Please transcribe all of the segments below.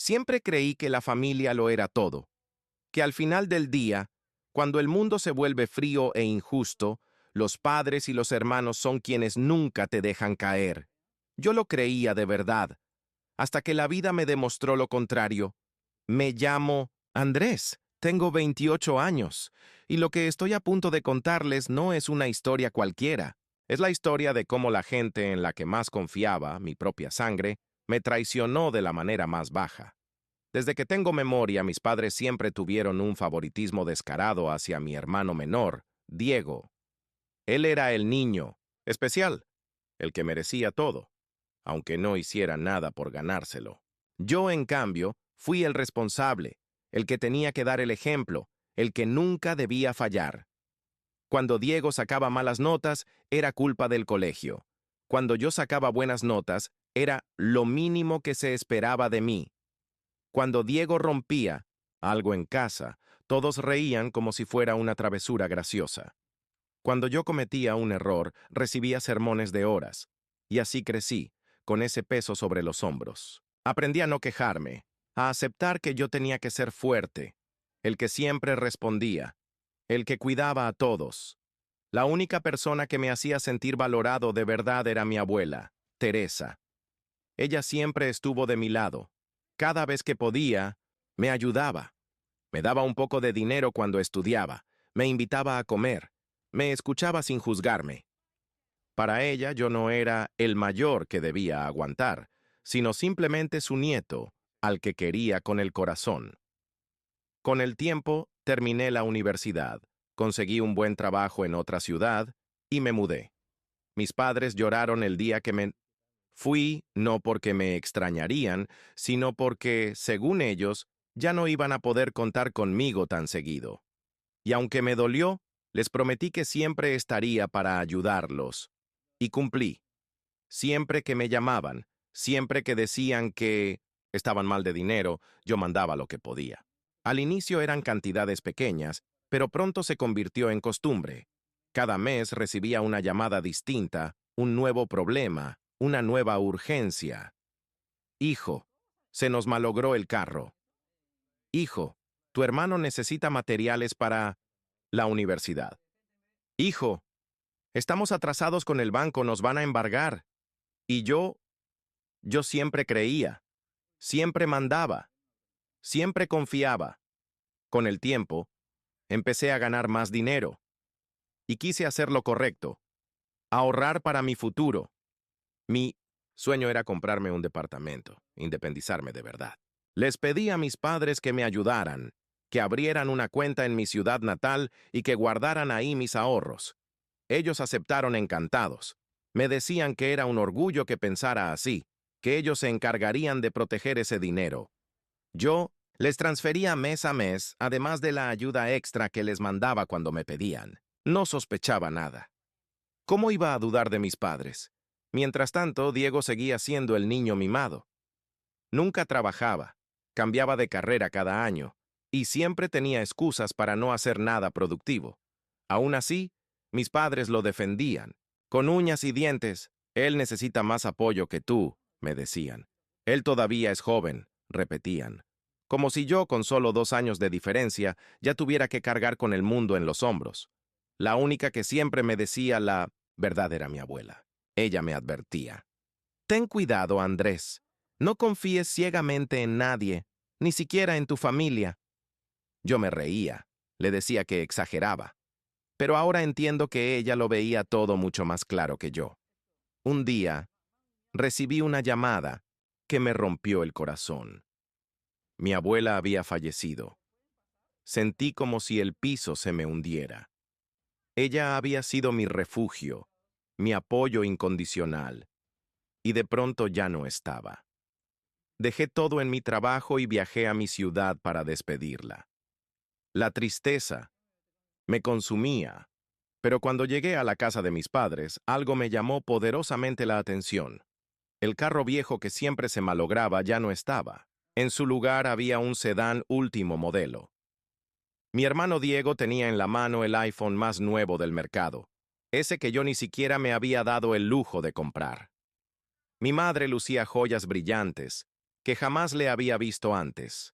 Siempre creí que la familia lo era todo, que al final del día, cuando el mundo se vuelve frío e injusto, los padres y los hermanos son quienes nunca te dejan caer. Yo lo creía de verdad, hasta que la vida me demostró lo contrario. Me llamo Andrés, tengo 28 años, y lo que estoy a punto de contarles no es una historia cualquiera. Es la historia de cómo la gente en la que más confiaba, mi propia sangre, me traicionó de la manera más baja. Desde que tengo memoria, mis padres siempre tuvieron un favoritismo descarado hacia mi hermano menor, Diego. Él era el niño, especial, el que merecía todo, aunque no hiciera nada por ganárselo. Yo, en cambio, fui el responsable, el que tenía que dar el ejemplo, el que nunca debía fallar. Cuando Diego sacaba malas notas, era culpa del colegio. Cuando yo sacaba buenas notas, era lo mínimo que se esperaba de mí. Cuando Diego rompía algo en casa, todos reían como si fuera una travesura graciosa. Cuando yo cometía un error, recibía sermones de horas, y así crecí, con ese peso sobre los hombros. Aprendí a no quejarme, a aceptar que yo tenía que ser fuerte, el que siempre respondía, el que cuidaba a todos. La única persona que me hacía sentir valorado de verdad era mi abuela, Teresa. Ella siempre estuvo de mi lado. Cada vez que podía, me ayudaba. Me daba un poco de dinero cuando estudiaba, me invitaba a comer, me escuchaba sin juzgarme. Para ella yo no era el mayor que debía aguantar, sino simplemente su nieto, al que quería con el corazón. Con el tiempo, terminé la universidad, conseguí un buen trabajo en otra ciudad y me mudé. Mis padres lloraron el día que me fui, no porque me extrañarían, sino porque, según ellos, ya no iban a poder contar conmigo tan seguido. Y aunque me dolió, les prometí que siempre estaría para ayudarlos. Y cumplí. Siempre que me llamaban, siempre que decían que estaban mal de dinero, yo mandaba lo que podía. Al inicio eran cantidades pequeñas, pero pronto se convirtió en costumbre. Cada mes recibía una llamada distinta, un nuevo problema, una nueva urgencia. Hijo, se nos malogró el carro. Hijo, tu hermano necesita materiales para la universidad. Hijo, estamos atrasados con el banco, nos van a embargar. Y yo siempre creía, siempre mandaba, siempre confiaba. Con el tiempo, empecé a ganar más dinero. Y quise hacer lo correcto, ahorrar para mi futuro. Mi sueño era comprarme un departamento, independizarme de verdad. Les pedí a mis padres que me ayudaran, que abrieran una cuenta en mi ciudad natal y que guardaran ahí mis ahorros. Ellos aceptaron encantados. Me decían que era un orgullo que pensara así, que ellos se encargarían de proteger ese dinero. Yo les transfería mes a mes, además de la ayuda extra que les mandaba cuando me pedían. No sospechaba nada. ¿Cómo iba a dudar de mis padres? Mientras tanto, Diego seguía siendo el niño mimado. Nunca trabajaba, cambiaba de carrera cada año, y siempre tenía excusas para no hacer nada productivo. Aún así, mis padres lo defendían. Con uñas y dientes, él necesita más apoyo que tú, me decían. Él todavía es joven, repetían. Como si yo, con solo 2 años de diferencia, ya tuviera que cargar con el mundo en los hombros. La única que siempre me decía la verdad era mi abuela. Ella me advertía. Ten cuidado, Andrés. No confíes ciegamente en nadie, ni siquiera en tu familia. Yo me reía, le decía que exageraba. Pero ahora entiendo que ella lo veía todo mucho más claro que yo. Un día, recibí una llamada que me rompió el corazón. Mi abuela había fallecido. Sentí como si el piso se me hundiera. Ella había sido mi refugio, mi apoyo incondicional, y de pronto ya no estaba. Dejé todo en mi trabajo y viajé a mi ciudad para despedirla. La tristeza me consumía, pero cuando llegué a la casa de mis padres, algo me llamó poderosamente la atención. El carro viejo que siempre se malograba ya no estaba. En su lugar había un sedán último modelo. Mi hermano Diego tenía en la mano el iPhone más nuevo del mercado, ese que yo ni siquiera me había dado el lujo de comprar. Mi madre lucía joyas brillantes, que jamás le había visto antes.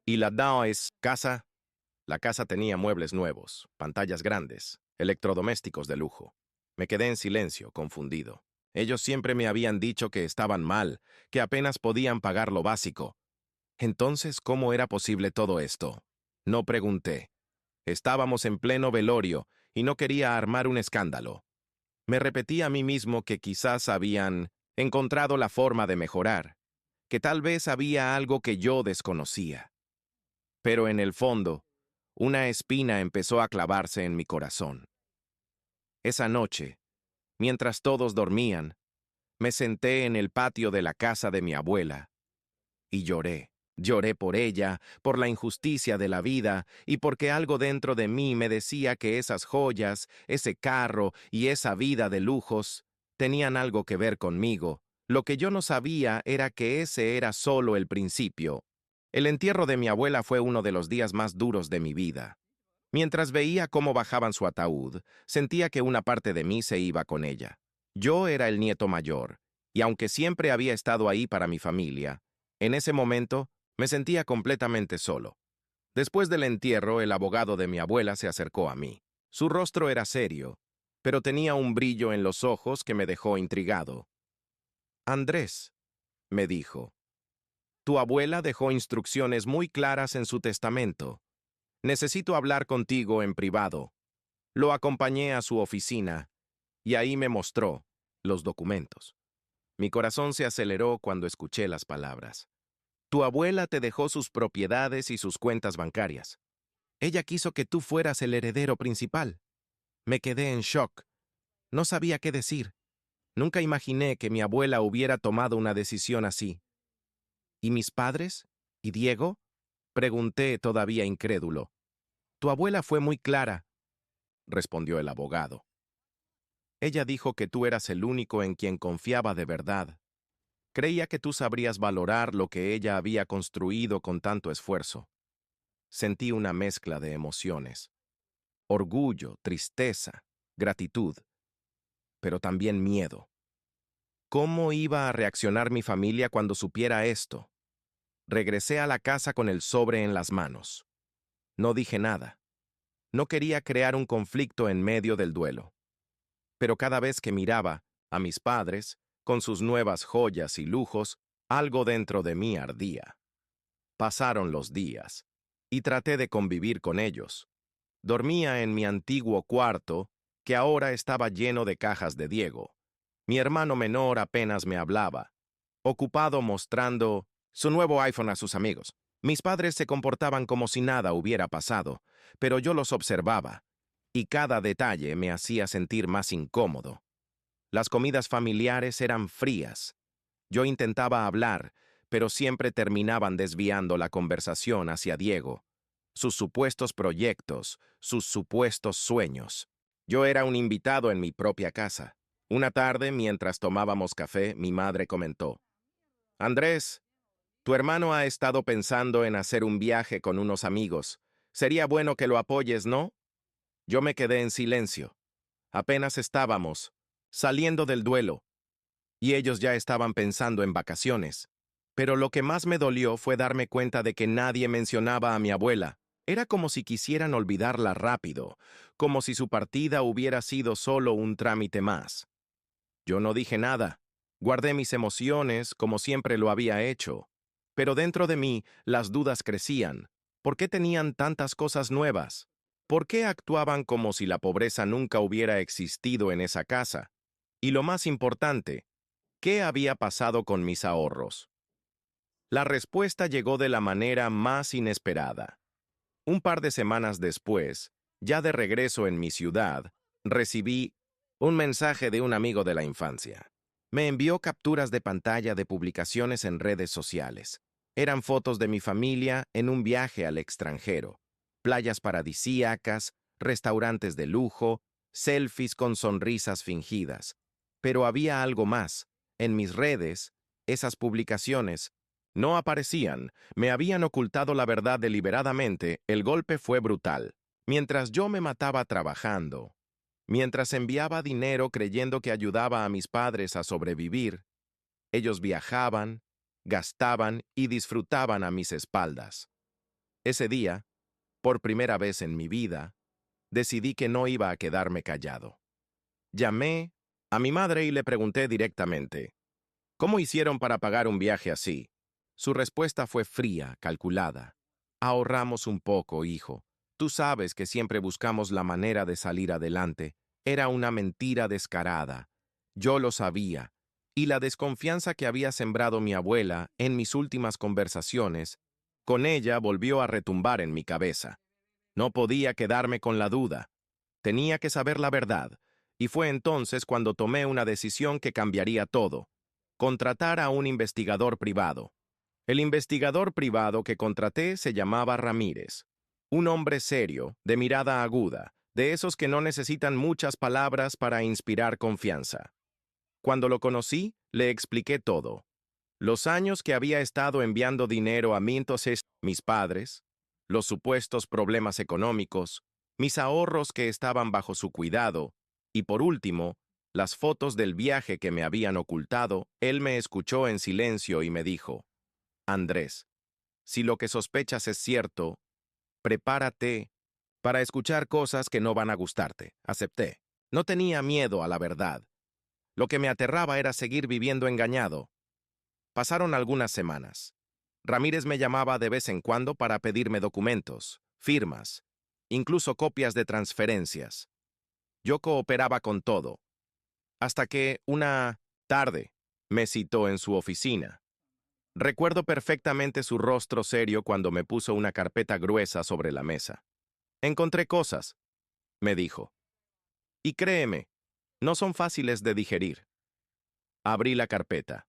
Y la Dao's casa. La casa tenía muebles nuevos, pantallas grandes, electrodomésticos de lujo. Me quedé en silencio, confundido. Ellos siempre me habían dicho que estaban mal, que apenas podían pagar lo básico. Entonces, ¿cómo era posible todo esto? No pregunté. Estábamos en pleno velorio y no quería armar un escándalo. Me repetí a mí mismo que quizás habían encontrado la forma de mejorar, que tal vez había algo que yo desconocía. Pero en el fondo, una espina empezó a clavarse en mi corazón. Esa noche, mientras todos dormían, me senté en el patio de la casa de mi abuela y lloré. Lloré por ella, por la injusticia de la vida y porque algo dentro de mí me decía que esas joyas, ese carro y esa vida de lujos tenían algo que ver conmigo. Lo que yo no sabía era que ese era solo el principio. El entierro de mi abuela fue uno de los días más duros de mi vida. Mientras veía cómo bajaban su ataúd, sentía que una parte de mí se iba con ella. Yo era el nieto mayor, y aunque siempre había estado ahí para mi familia, en ese momento me sentía completamente solo. Después del entierro, el abogado de mi abuela se acercó a mí. Su rostro era serio, pero tenía un brillo en los ojos que me dejó intrigado. Andrés, me dijo, tu abuela dejó instrucciones muy claras en su testamento. Necesito hablar contigo en privado. Lo acompañé a su oficina y ahí me mostró los documentos. Mi corazón se aceleró cuando escuché las palabras. Tu abuela te dejó sus propiedades y sus cuentas bancarias. Ella quiso que tú fueras el heredero principal. Me quedé en shock. No sabía qué decir. Nunca imaginé que mi abuela hubiera tomado una decisión así. ¿Y mis padres? ¿Y Diego? Pregunté todavía incrédulo. Tu abuela fue muy clara, respondió el abogado. Ella dijo que tú eras el único en quien confiaba de verdad. Creía que tú sabrías valorar lo que ella había construido con tanto esfuerzo. Sentí una mezcla de emociones. Orgullo, tristeza, gratitud, pero también miedo. ¿Cómo iba a reaccionar mi familia cuando supiera esto? Regresé a la casa con el sobre en las manos. No dije nada. No quería crear un conflicto en medio del duelo. Pero cada vez que miraba a mis padres, con sus nuevas joyas y lujos, algo dentro de mí ardía. Pasaron los días, y traté de convivir con ellos. Dormía en mi antiguo cuarto, que ahora estaba lleno de cajas de Diego. Mi hermano menor apenas me hablaba, ocupado mostrando su nuevo iPhone a sus amigos. Mis padres se comportaban como si nada hubiera pasado, pero yo los observaba, y cada detalle me hacía sentir más incómodo. Las comidas familiares eran frías. Yo intentaba hablar, pero siempre terminaban desviando la conversación hacia Diego, sus supuestos proyectos, sus supuestos sueños. Yo era un invitado en mi propia casa. Una tarde, mientras tomábamos café, mi madre comentó: Andrés, tu hermano ha estado pensando en hacer un viaje con unos amigos. Sería bueno que lo apoyes, ¿no? Yo me quedé en silencio. Apenas estábamos saliendo del duelo, y ellos ya estaban pensando en vacaciones. Pero lo que más me dolió fue darme cuenta de que nadie mencionaba a mi abuela. Era como si quisieran olvidarla rápido, como si su partida hubiera sido solo un trámite más. Yo no dije nada. Guardé mis emociones como siempre lo había hecho. Pero dentro de mí las dudas crecían. ¿Por qué tenían tantas cosas nuevas? ¿Por qué actuaban como si la pobreza nunca hubiera existido en esa casa? Y lo más importante, ¿qué había pasado con mis ahorros? La respuesta llegó de la manera más inesperada. Un par de semanas después, ya de regreso en mi ciudad, recibí un mensaje de un amigo de la infancia. Me envió capturas de pantalla de publicaciones en redes sociales. Eran fotos de mi familia en un viaje al extranjero, playas paradisíacas, restaurantes de lujo, selfies con sonrisas fingidas. Pero había algo más. En mis redes, esas publicaciones no aparecían, me habían ocultado la verdad deliberadamente. El golpe fue brutal. Mientras yo me mataba trabajando, mientras enviaba dinero creyendo que ayudaba a mis padres a sobrevivir, ellos viajaban, gastaban y disfrutaban a mis espaldas. Ese día, por primera vez en mi vida, decidí que no iba a quedarme callado. Llamé a mi madre y le pregunté directamente, ¿cómo hicieron para pagar un viaje así? Su respuesta fue fría, calculada. Ahorramos un poco, hijo. Tú sabes que siempre buscamos la manera de salir adelante. Era una mentira descarada. Yo lo sabía. Y la desconfianza que había sembrado mi abuela en mis últimas conversaciones, con ella volvió a retumbar en mi cabeza. No podía quedarme con la duda. Tenía que saber la verdad. Y fue entonces cuando tomé una decisión que cambiaría todo. Contratar a un investigador privado. El investigador privado que contraté se llamaba Ramírez. Un hombre serio, de mirada aguda, de esos que no necesitan muchas palabras para inspirar confianza. Cuando lo conocí, le expliqué todo. Los años que había estado enviando dinero a mis padres, los supuestos problemas económicos, mis ahorros que estaban bajo su cuidado, y por último, las fotos del viaje que me habían ocultado. Él me escuchó en silencio y me dijo, Andrés, si lo que sospechas es cierto, prepárate para escuchar cosas que no van a gustarte. Acepté. No tenía miedo a la verdad. Lo que me aterraba era seguir viviendo engañado. Pasaron algunas semanas. Ramírez me llamaba de vez en cuando para pedirme documentos, firmas, incluso copias de transferencias. Yo cooperaba con todo, hasta que, una tarde, me citó en su oficina. Recuerdo perfectamente su rostro serio cuando me puso una carpeta gruesa sobre la mesa. Encontré cosas, me dijo. Y créeme, no son fáciles de digerir. Abrí la carpeta.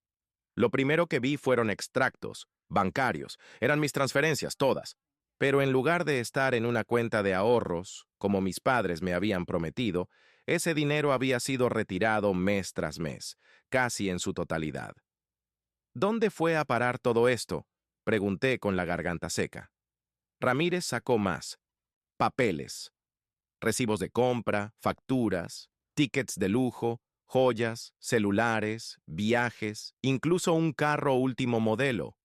Lo primero que vi fueron extractos, bancarios, eran mis transferencias todas. Pero en lugar de estar en una cuenta de ahorros, como mis padres me habían prometido, ese dinero había sido retirado mes tras mes, casi en su totalidad. ¿Dónde fue a parar todo esto?, pregunté con la garganta seca. Ramírez sacó más. Papeles, recibos de compra, facturas, tickets de lujo, joyas, celulares, viajes, incluso un carro último modelo.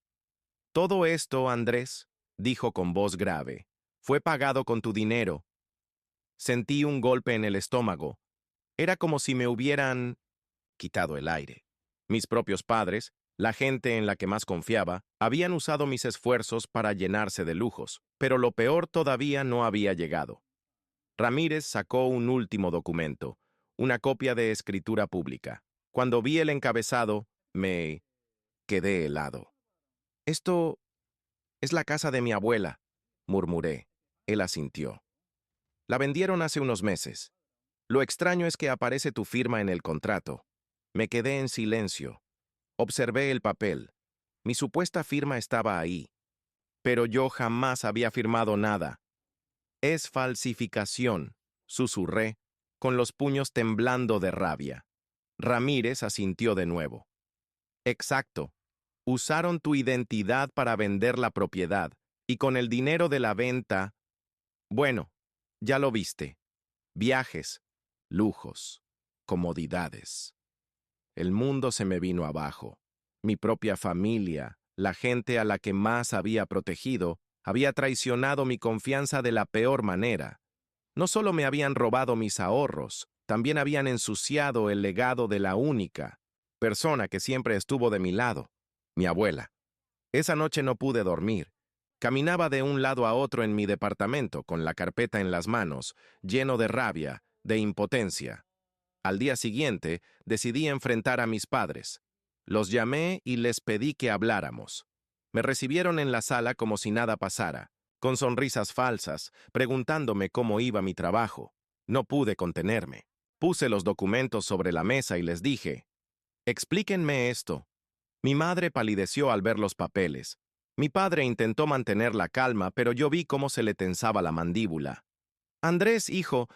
Todo esto, Andrés, dijo con voz grave, fue pagado con tu dinero. Sentí un golpe en el estómago. Era como si me hubieran quitado el aire. Mis propios padres, la gente en la que más confiaba, habían usado mis esfuerzos para llenarse de lujos, pero lo peor todavía no había llegado. Ramírez sacó un último documento, una copia de escritura pública. Cuando vi el encabezado, me quedé helado. Esto es la casa de mi abuela, murmuré. Él asintió. La vendieron hace unos meses. Lo extraño es que aparece tu firma en el contrato. Me quedé en silencio. Observé el papel. Mi supuesta firma estaba ahí. Pero yo jamás había firmado nada. Es falsificación, susurré, con los puños temblando de rabia. Ramírez asintió de nuevo. Exacto. Usaron tu identidad para vender la propiedad, y con el dinero de la venta, bueno, ya lo viste. Viajes, lujos, comodidades. El mundo se me vino abajo. Mi propia familia, la gente a la que más había protegido, había traicionado mi confianza de la peor manera. No solo me habían robado mis ahorros, también habían ensuciado el legado de la única persona que siempre estuvo de mi lado, mi abuela. Esa noche no pude dormir. Caminaba de un lado a otro en mi departamento con la carpeta en las manos, lleno de rabia, de impotencia. Al día siguiente, decidí enfrentar a mis padres. Los llamé y les pedí que habláramos. Me recibieron en la sala como si nada pasara, con sonrisas falsas, preguntándome cómo iba mi trabajo. No pude contenerme. Puse los documentos sobre la mesa y les dije, explíquenme esto. Mi madre palideció al ver los papeles. Mi padre intentó mantener la calma, pero yo vi cómo se le tensaba la mandíbula. Andrés, hijo,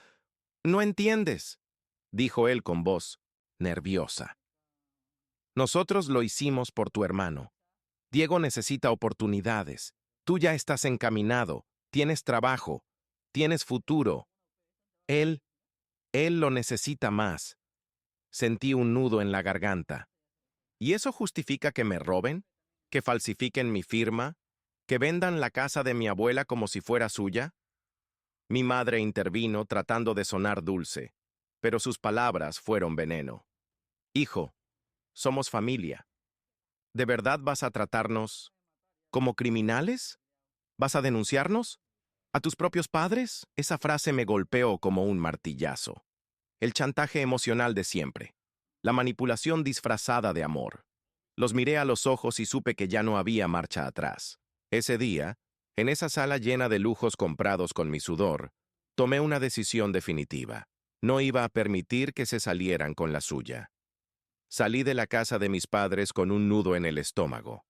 no entiendes, dijo él con voz nerviosa. Nosotros lo hicimos por tu hermano. Diego necesita oportunidades. Tú ya estás encaminado, tienes trabajo, tienes futuro. Él lo necesita más. Sentí un nudo en la garganta. ¿Y eso justifica que me roben? ¿Que falsifiquen mi firma? ¿Que vendan la casa de mi abuela como si fuera suya? Mi madre intervino tratando de sonar dulce, pero sus palabras fueron veneno. Hijo, somos familia. ¿De verdad vas a tratarnos como criminales? ¿Vas a denunciarnos? ¿A tus propios padres? Esa frase me golpeó como un martillazo. El chantaje emocional de siempre. La manipulación disfrazada de amor. Los miré a los ojos y supe que ya no había marcha atrás. Ese día, en esa sala llena de lujos comprados con mi sudor, tomé una decisión definitiva. No iba a permitir que se salieran con la suya. Salí de la casa de mis padres con un nudo en el estómago.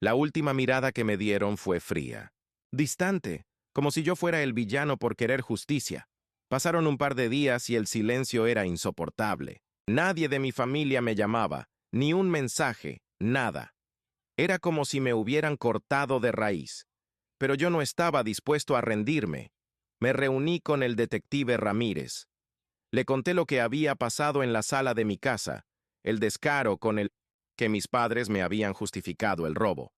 La última mirada que me dieron fue fría, distante, como si yo fuera el villano por querer justicia. Pasaron un par de días y el silencio era insoportable. Nadie de mi familia me llamaba, ni un mensaje, nada. Era como si me hubieran cortado de raíz. Pero yo no estaba dispuesto a rendirme. Me reuní con el detective Ramírez. Le conté lo que había pasado en la sala de mi casa, el descaro con el que mis padres me habían justificado el robo.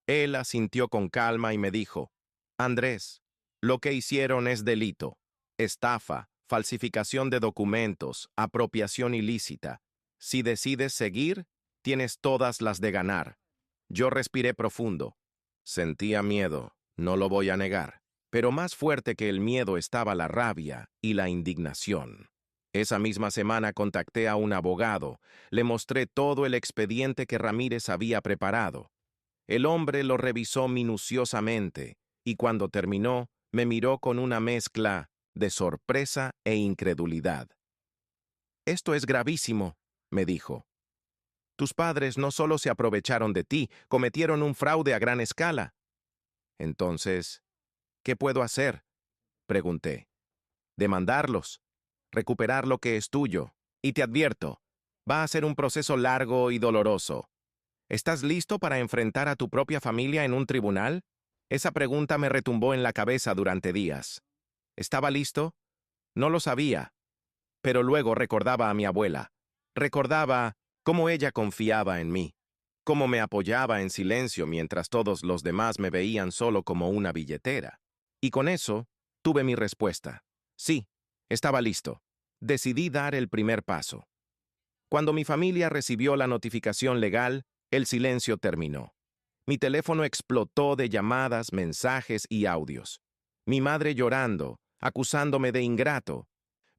Él asintió con calma y me dijo: Andrés, lo que hicieron es delito, estafa, falsificación de documentos, apropiación ilícita. Si decides seguir, tienes todas las de ganar. Yo respiré profundo. Sentía miedo, no lo voy a negar, pero más fuerte que el miedo estaba la rabia y la indignación. Esa misma semana contacté a un abogado, le mostré todo el expediente que Ramírez había preparado. El hombre lo revisó minuciosamente y cuando terminó, me miró con una mezcla de sorpresa e incredulidad. «Esto es gravísimo», me dijo. «Tus padres no solo se aprovecharon de ti, cometieron un fraude a gran escala». «Entonces, ¿qué puedo hacer?», pregunté. «Demandarlos, recuperar lo que es tuyo. Y te advierto, va a ser un proceso largo y doloroso. ¿Estás listo para enfrentar a tu propia familia en un tribunal?». Esa pregunta me retumbó en la cabeza durante días. ¿Estaba listo? No lo sabía. Pero luego recordaba a mi abuela. Recordaba cómo ella confiaba en mí, cómo me apoyaba en silencio mientras todos los demás me veían solo como una billetera. Y con eso, tuve mi respuesta. Sí, estaba listo. Decidí dar el primer paso. Cuando mi familia recibió la notificación legal, el silencio terminó. Mi teléfono explotó de llamadas, mensajes y audios. Mi madre llorando, acusándome de ingrato.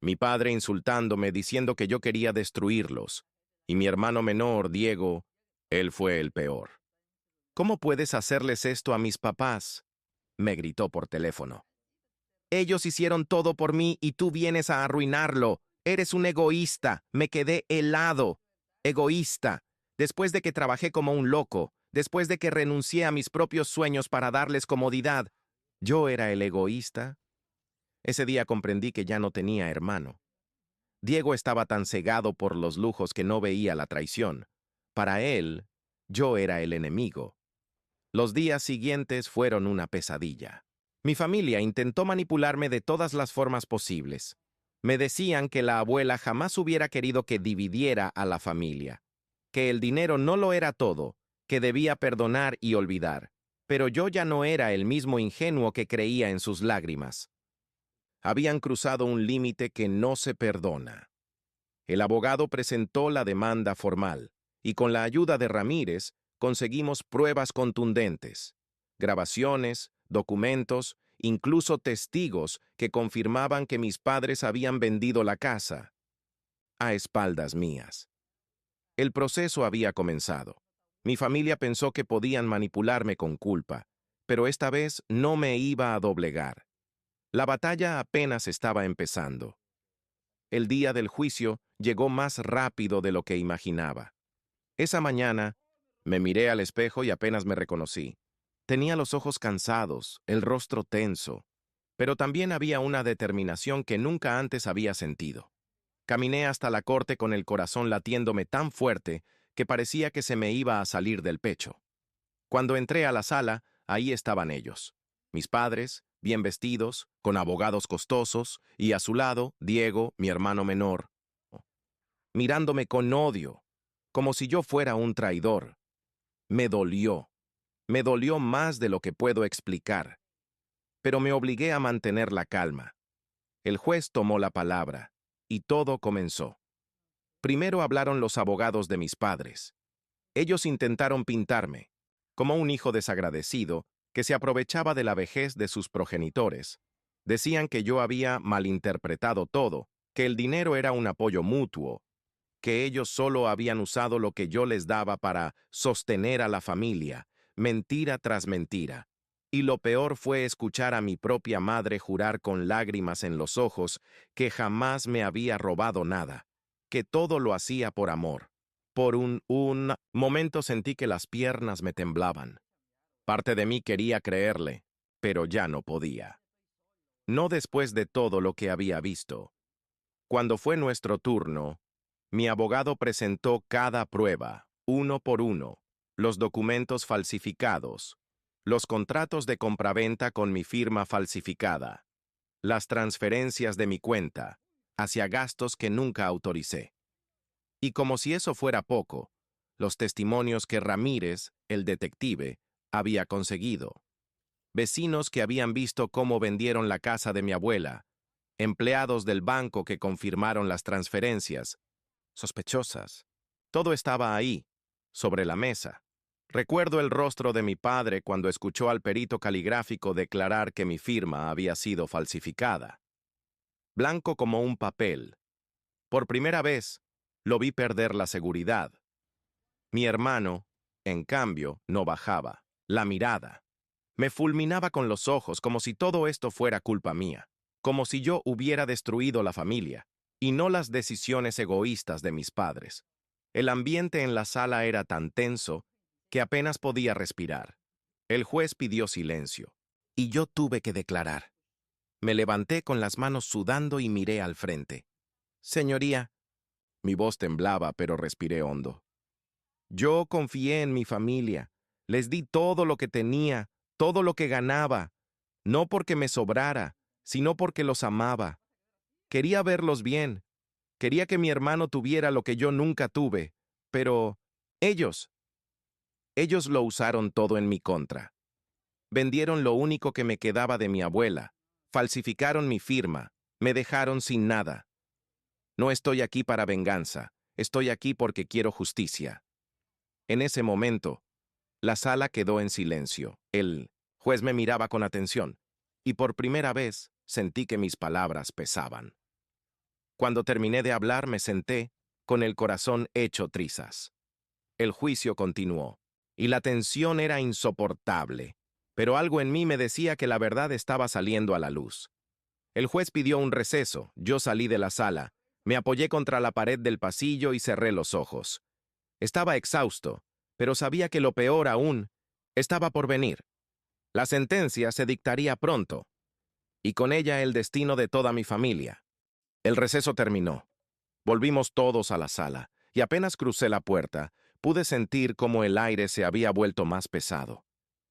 Mi padre insultándome, diciendo que yo quería destruirlos. Y mi hermano menor, Diego, él fue el peor. «¿Cómo puedes hacerles esto a mis papás?», me gritó por teléfono. «Ellos hicieron todo por mí y tú vienes a arruinarlo. Eres un egoísta». Me quedé helado. Egoísta. Después de que trabajé como un loco, después de que renuncié a mis propios sueños para darles comodidad, ¿yo era el egoísta? Ese día comprendí que ya no tenía hermano. Diego estaba tan cegado por los lujos que no veía la traición. Para él, yo era el enemigo. Los días siguientes fueron una pesadilla. Mi familia intentó manipularme de todas las formas posibles. Me decían que la abuela jamás hubiera querido que dividiera a la familia, que el dinero no lo era todo, que debía perdonar y olvidar. Pero yo ya no era el mismo ingenuo que creía en sus lágrimas. Habían cruzado un límite que no se perdona. El abogado presentó la demanda formal, y con la ayuda de Ramírez conseguimos pruebas contundentes, grabaciones, documentos, incluso testigos que confirmaban que mis padres habían vendido la casa, a espaldas mías. El proceso había comenzado. Mi familia pensó que podían manipularme con culpa, pero esta vez no me iba a doblegar. La batalla apenas estaba empezando. El día del juicio llegó más rápido de lo que imaginaba. Esa mañana, me miré al espejo y apenas me reconocí. Tenía los ojos cansados, el rostro tenso, pero también había una determinación que nunca antes había sentido. Caminé hasta la corte con el corazón latiéndome tan fuerte que parecía que se me iba a salir del pecho. Cuando entré a la sala, ahí estaban ellos. Mis padres, bien vestidos, con abogados costosos, y a su lado, Diego, mi hermano menor, mirándome con odio, como si yo fuera un traidor. Me dolió. Me dolió más de lo que puedo explicar, pero me obligué a mantener la calma. El juez tomó la palabra, y todo comenzó. Primero hablaron los abogados de mis padres. Ellos intentaron pintarme como un hijo desagradecido que se aprovechaba de la vejez de sus progenitores. Decían que yo había malinterpretado todo, que el dinero era un apoyo mutuo, que ellos solo habían usado lo que yo les daba para sostener a la familia, mentira tras mentira. Y lo peor fue escuchar a mi propia madre jurar con lágrimas en los ojos que jamás me había robado nada, que todo lo hacía por amor. Por un momento sentí que las piernas me temblaban. Parte de mí quería creerle, pero ya no podía. No después de todo lo que había visto. Cuando fue nuestro turno, mi abogado presentó cada prueba, uno por uno, los documentos falsificados, los contratos de compraventa con mi firma falsificada, las transferencias de mi cuenta, hacia gastos que nunca autoricé. Y como si eso fuera poco, los testimonios que Ramírez, el detective, había conseguido. Vecinos que habían visto cómo vendieron la casa de mi abuela, empleados del banco que confirmaron las transferencias, sospechosas. Todo estaba ahí, sobre la mesa. Recuerdo el rostro de mi padre cuando escuchó al perito caligráfico declarar que mi firma había sido falsificada. Blanco como un papel. Por primera vez, lo vi perder la seguridad. Mi hermano, en cambio, no bajaba la mirada. Me fulminaba con los ojos como si todo esto fuera culpa mía, como si yo hubiera destruido la familia, y no las decisiones egoístas de mis padres. El ambiente en la sala era tan tenso que apenas podía respirar. El juez pidió silencio, y yo tuve que declarar. Me levanté con las manos sudando y miré al frente. Señoría, mi voz temblaba, pero respiré hondo. Yo confié en mi familia, les di todo lo que tenía, todo lo que ganaba, no porque me sobrara, sino porque los amaba. Quería verlos bien, quería que mi hermano tuviera lo que yo nunca tuve, pero ellos, ellos lo usaron todo en mi contra. Vendieron lo único que me quedaba de mi abuela, falsificaron mi firma, me dejaron sin nada. No estoy aquí para venganza, estoy aquí porque quiero justicia. En ese momento, la sala quedó en silencio. El juez me miraba con atención, y por primera vez sentí que mis palabras pesaban. Cuando terminé de hablar, me senté, con el corazón hecho trizas. El juicio continuó, y la tensión era insoportable, pero algo en mí me decía que la verdad estaba saliendo a la luz. El juez pidió un receso, yo salí de la sala, me apoyé contra la pared del pasillo y cerré los ojos. Estaba exhausto, pero sabía que lo peor aún estaba por venir. La sentencia se dictaría pronto, y con ella el destino de toda mi familia. El receso terminó. Volvimos todos a la sala, y apenas crucé la puerta, pude sentir cómo el aire se había vuelto más pesado.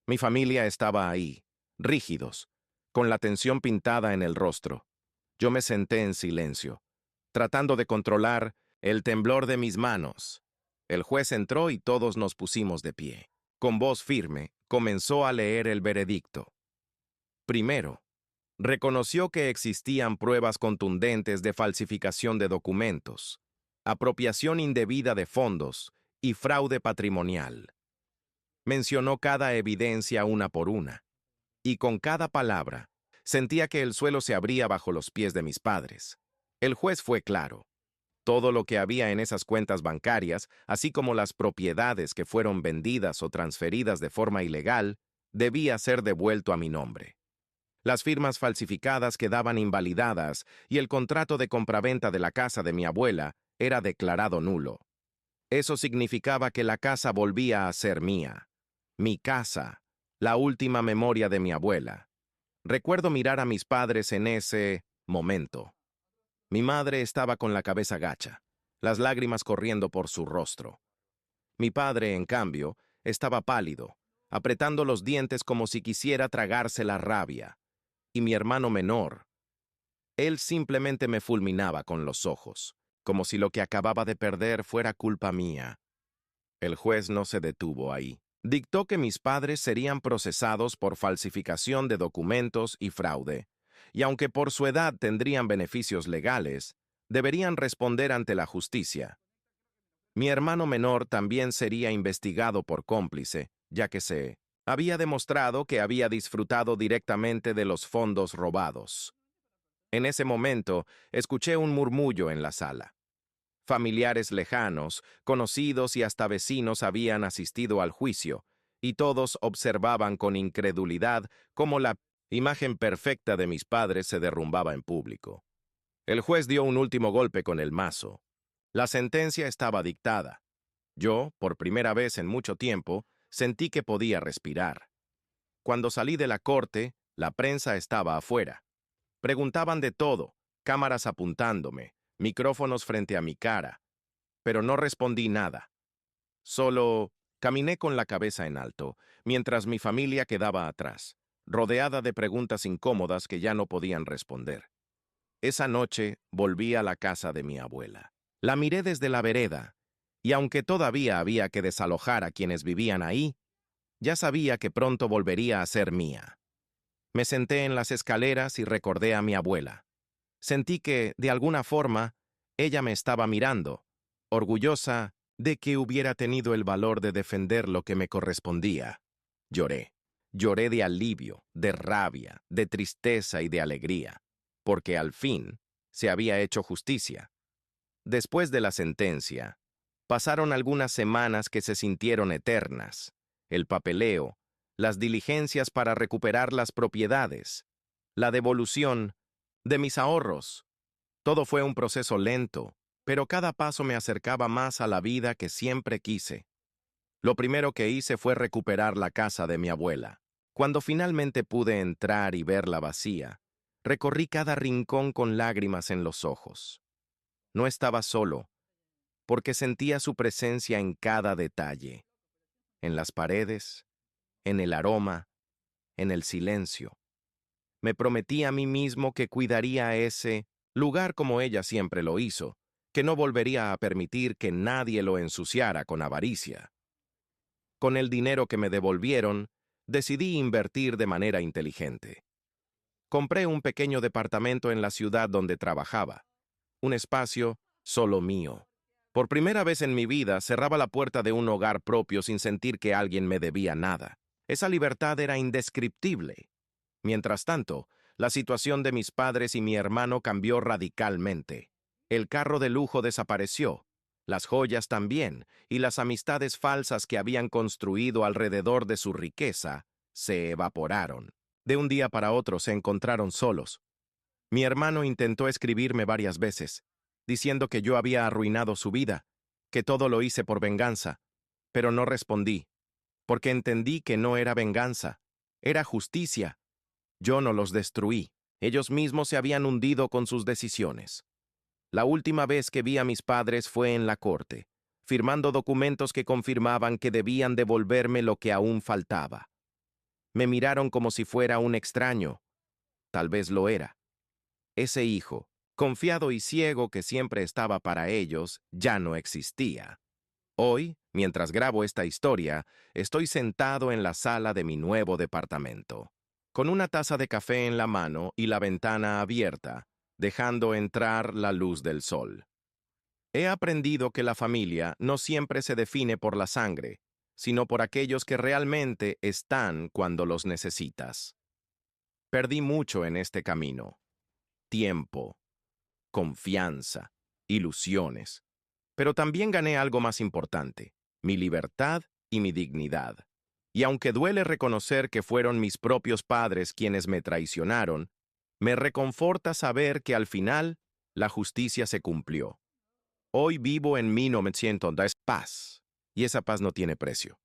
Mi familia estaba ahí, rígidos, con la tensión pintada en el rostro. Yo me senté en silencio, tratando de controlar el temblor de mis manos. El juez entró y todos nos pusimos de pie. Con voz firme, comenzó a leer el veredicto. Primero, reconoció que existían pruebas contundentes de falsificación de documentos, apropiación indebida de fondos y fraude patrimonial. Mencionó cada evidencia una por una, y con cada palabra sentía que el suelo se abría bajo los pies de mis padres. El juez fue claro. Todo lo que había en esas cuentas bancarias, así como las propiedades que fueron vendidas o transferidas de forma ilegal, debía ser devuelto a mi nombre. Las firmas falsificadas quedaban invalidadas y el contrato de compraventa de la casa de mi abuela era declarado nulo. Eso significaba que la casa volvía a ser mía. Mi casa, la última memoria de mi abuela. Recuerdo mirar a mis padres en ese momento. Mi madre estaba con la cabeza gacha, las lágrimas corriendo por su rostro. Mi padre, en cambio, estaba pálido, apretando los dientes como si quisiera tragarse la rabia. Y mi hermano menor, él simplemente me fulminaba con los ojos, como si lo que acababa de perder fuera culpa mía. El juez no se detuvo ahí. Dictó que mis padres serían procesados por falsificación de documentos y fraude, y aunque por su edad tendrían beneficios legales, deberían responder ante la justicia. Mi hermano menor también sería investigado por cómplice, ya que se había demostrado que había disfrutado directamente de los fondos robados. En ese momento, escuché un murmullo en la sala. Familiares lejanos, conocidos y hasta vecinos habían asistido al juicio, y todos observaban con incredulidad cómo la imagen perfecta de mis padres se derrumbaba en público. El juez dio un último golpe con el mazo. La sentencia estaba dictada. Yo, por primera vez en mucho tiempo, sentí que podía respirar. Cuando salí de la corte, la prensa estaba afuera. Preguntaban de todo, cámaras apuntándome, micrófonos frente a mi cara, pero no respondí nada. Solo caminé con la cabeza en alto, mientras mi familia quedaba atrás, rodeada de preguntas incómodas que ya no podían responder. Esa noche volví a la casa de mi abuela. La miré desde la vereda, y aunque todavía había que desalojar a quienes vivían ahí, ya sabía que pronto volvería a ser mía. Me senté en las escaleras y recordé a mi abuela. Sentí que, de alguna forma, ella me estaba mirando, orgullosa de que hubiera tenido el valor de defender lo que me correspondía. Lloré. Lloré de alivio, de rabia, de tristeza y de alegría, porque al fin se había hecho justicia. Después de la sentencia, pasaron algunas semanas que se sintieron eternas. El papeleo, las diligencias para recuperar las propiedades, la devolución de mis ahorros. Todo fue un proceso lento, pero cada paso me acercaba más a la vida que siempre quise. Lo primero que hice fue recuperar la casa de mi abuela. Cuando finalmente pude entrar y verla vacía, recorrí cada rincón con lágrimas en los ojos. No estaba solo, porque sentía su presencia en cada detalle, en las paredes, en el aroma, en el silencio. Me prometí a mí mismo que cuidaría ese lugar como ella siempre lo hizo, que no volvería a permitir que nadie lo ensuciara con avaricia. Con el dinero que me devolvieron, decidí invertir de manera inteligente. Compré un pequeño departamento en la ciudad donde trabajaba, un espacio solo mío. Por primera vez en mi vida cerraba la puerta de un hogar propio sin sentir que alguien me debía nada. Esa libertad era indescriptible. Mientras tanto, la situación de mis padres y mi hermano cambió radicalmente. El carro de lujo desapareció, las joyas también, y las amistades falsas que habían construido alrededor de su riqueza se evaporaron. De un día para otro se encontraron solos. Mi hermano intentó escribirme varias veces, diciendo que yo había arruinado su vida, que todo lo hice por venganza, pero no respondí, porque entendí que no era venganza, era justicia. Yo no los destruí, ellos mismos se habían hundido con sus decisiones. La última vez que vi a mis padres fue en la corte, firmando documentos que confirmaban que debían devolverme lo que aún faltaba. Me miraron como si fuera un extraño. Tal vez lo era. Ese hijo, confiado y ciego que siempre estaba para ellos, ya no existía. Hoy, mientras grabo esta historia, estoy sentado en la sala de mi nuevo departamento, con una taza de café en la mano y la ventana abierta, dejando entrar la luz del sol. He aprendido que la familia no siempre se define por la sangre, sino por aquellos que realmente están cuando los necesitas. Perdí mucho en este camino. Tiempo, confianza, ilusiones. Pero también gané algo más importante, mi libertad y mi dignidad. Y aunque duele reconocer que fueron mis propios padres quienes me traicionaron, me reconforta saber que al final la justicia se cumplió. Hoy vivo en 1910 paz, y esa paz no tiene precio.